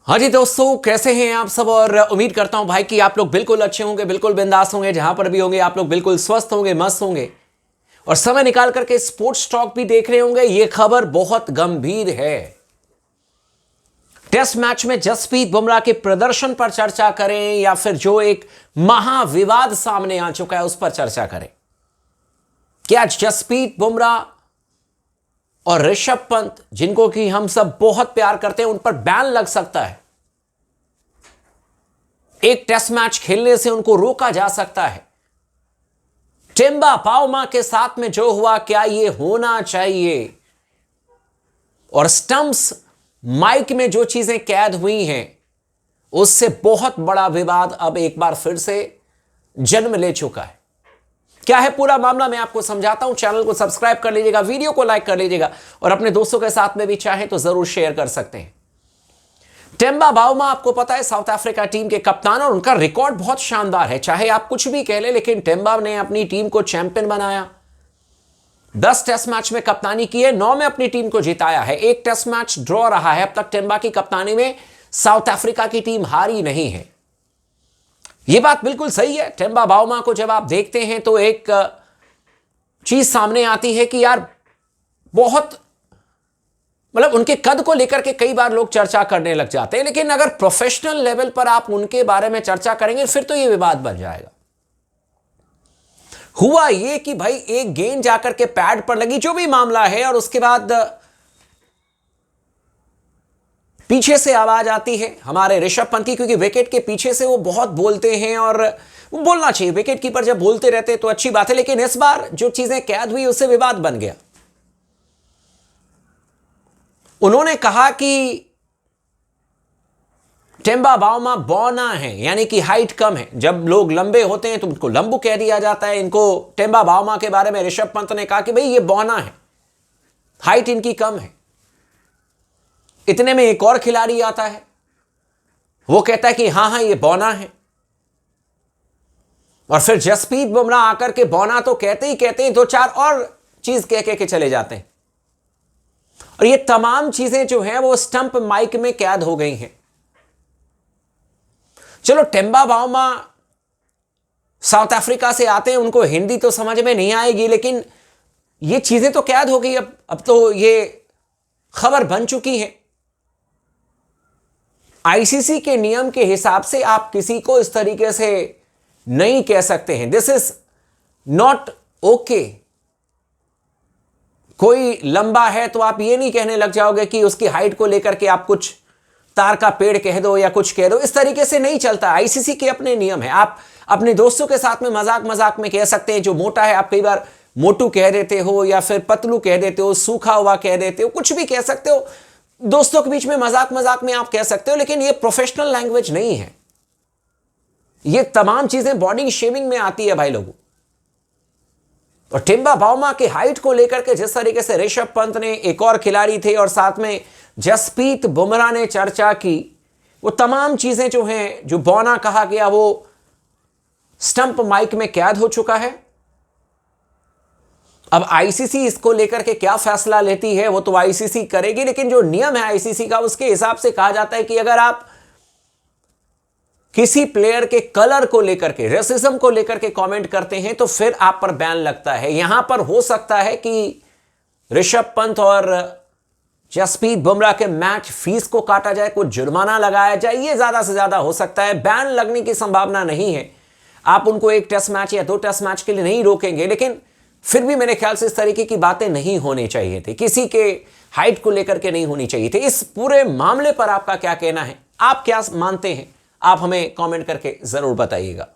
हाँ जी दोस्तों, कैसे हैं आप सब। और उम्मीद करता हूं भाई कि आप लोग बिल्कुल अच्छे होंगे, बिल्कुल बिंदास होंगे, जहां पर भी होंगे आप लोग बिल्कुल स्वस्थ होंगे, मस्त होंगे और समय निकाल करके स्पोर्ट्स टॉक भी देख रहे होंगे। यह खबर बहुत गंभीर है। टेस्ट मैच में जसप्रीत बुमराह के प्रदर्शन पर चर्चा करें या फिर जो एक महाविवाद सामने आ चुका है उस पर चर्चा करें। क्या जसप्रीत बुमराह और ऋषभ पंत, जिनको कि हम सब बहुत प्यार करते हैं, उन पर बैन लग सकता है? एक टेस्ट मैच खेलने से उनको रोका जा सकता है? टिम्बा बाउमा के साथ में जो हुआ, क्या यह होना चाहिए? और स्टंप्स माइक में जो चीजें कैद हुई हैं, उससे बहुत बड़ा विवाद अब एक बार फिर से जन्म ले चुका है। क्या है पूरा मामला, मैं आपको समझाता हूं। चैनल को सब्सक्राइब कर लीजिएगा, वीडियो को लाइक कर लीजिएगा और अपने दोस्तों के साथ में भी चाहे तो जरूर शेयर कर सकते हैं। टिम्बा बाउमा आपको पता है साउथ अफ्रीका टीम के कप्तान, और उनका रिकॉर्ड बहुत शानदार है। चाहे आप कुछ भी कह ले, लेकिन टिम्बा ने अपनी टीम को चैंपियन बनाया। 10 टेस्ट मैच में कप्तानी की है, 9 में अपनी टीम को जिताया है। एक टेस्ट मैच ड्रॉ रहा है अब तक टिम्बा की कप्तानी में। साउथ अफ्रीका की टीम हारी नहीं है। यह बात बिल्कुल सही है। टिम्बा बाउमा को जब आप देखते हैं तो एक चीज सामने आती है कि यार बहुत मतलब उनके कद को लेकर के कई बार लोग चर्चा करने लग जाते हैं, लेकिन अगर प्रोफेशनल लेवल पर आप उनके बारे में चर्चा करेंगे फिर तो यह विवाद बन जाएगा। हुआ यह कि भाई एक गेंद जाकर के पैड पर लगी, जो भी मामला है, और उसके बाद पीछे से आवाज आती है हमारे ऋषभ पंत की, क्योंकि विकेट के पीछे से वो बहुत बोलते हैं और बोलना चाहिए। विकेट कीपर जब बोलते रहते तो अच्छी बात है, लेकिन इस बार जो चीजें कैद हुई उससे विवाद बन गया। उन्होंने कहा कि टिम्बा बाउमा बौना है, यानी कि हाइट कम है। जब लोग लंबे होते हैं तो उनको लंबू कह दिया जाता है। इनको टिम्बा बाउमा के बारे में ऋषभ पंत ने कहा कि भाई ये बौना है, हाइट इनकी कम है। इतने में एक और खिलाड़ी आता है, वो कहता है कि हां ये बौना है। और फिर जसप्रीत बुमराह आकर के बौना तो कहते ही कहते हैं, 2-4 और चीज कह के चले जाते हैं। और ये तमाम चीजें जो हैं वो स्टंप माइक में कैद हो गई हैं। चलो टिम्बा बाउमा साउथ अफ्रीका से आते हैं, उनको हिंदी तो समझ में नहीं आएगी, लेकिन ये चीजें तो कैद हो गई। अब तो ये खबर बन चुकी है। आईसीसी के नियम के हिसाब से आप किसी को इस तरीके से नहीं कह सकते हैं। This is not okay. कोई लंबा है तो आप ये नहीं कहने लग जाओगे कि उसकी हाइट को लेकर के आप कुछ तार का पेड़ कह दो या कुछ कह दो। इस तरीके से नहीं चलता। आईसीसी के अपने नियम है। आप अपने दोस्तों के साथ में मजाक मजाक में कह सकते हैं। जो मोटा है आप कई बार मोटू कह देते हो, या फिर पतलू कह देते हो, सूखा हुआ कह देते हो, कुछ भी कह सकते हो। दोस्तों के बीच में मजाक मजाक में आप कह सकते हो, लेकिन ये प्रोफेशनल लैंग्वेज नहीं है। ये तमाम चीजें बॉडी शेमिंग में आती है भाई लोगों। और टिम्बा बाउमा की हाइट को लेकर के जिस तरीके से ऋषभ पंत ने, एक और खिलाड़ी थे, और साथ में जसप्रीत बुमराह ने चर्चा की, वो तमाम चीजें जो हैं, जो बौना कहा गया, वो स्टंप माइक में कैद हो चुका है। अब आईसीसी इसको लेकर के क्या फैसला लेती है वो तो आईसीसी करेगी, लेकिन जो नियम है आईसीसी का उसके हिसाब से कहा जाता है कि अगर आप किसी प्लेयर के कलर को लेकर के, रेसिज्म को लेकर के कमेंट करते हैं तो फिर आप पर बैन लगता है। यहां पर हो सकता है कि ऋषभ पंत और जसप्रीत बुमराह के मैच फीस को काटा जाए, कुछ जुर्माना लगाया जाए, ये ज्यादा से ज्यादा हो सकता है। बैन लगने की संभावना नहीं है। आप उनको एक टेस्ट मैच या 2 टेस्ट मैच के लिए नहीं रोकेंगे, लेकिन फिर भी मेरे ख्याल से इस तरीके की बातें नहीं होनी चाहिए थी। किसी के हाइट को लेकर के नहीं होनी चाहिए थी। इस पूरे मामले पर आपका क्या कहना है? आप क्या मानते हैं? आप हमें कमेंट करके जरूर बताइएगा।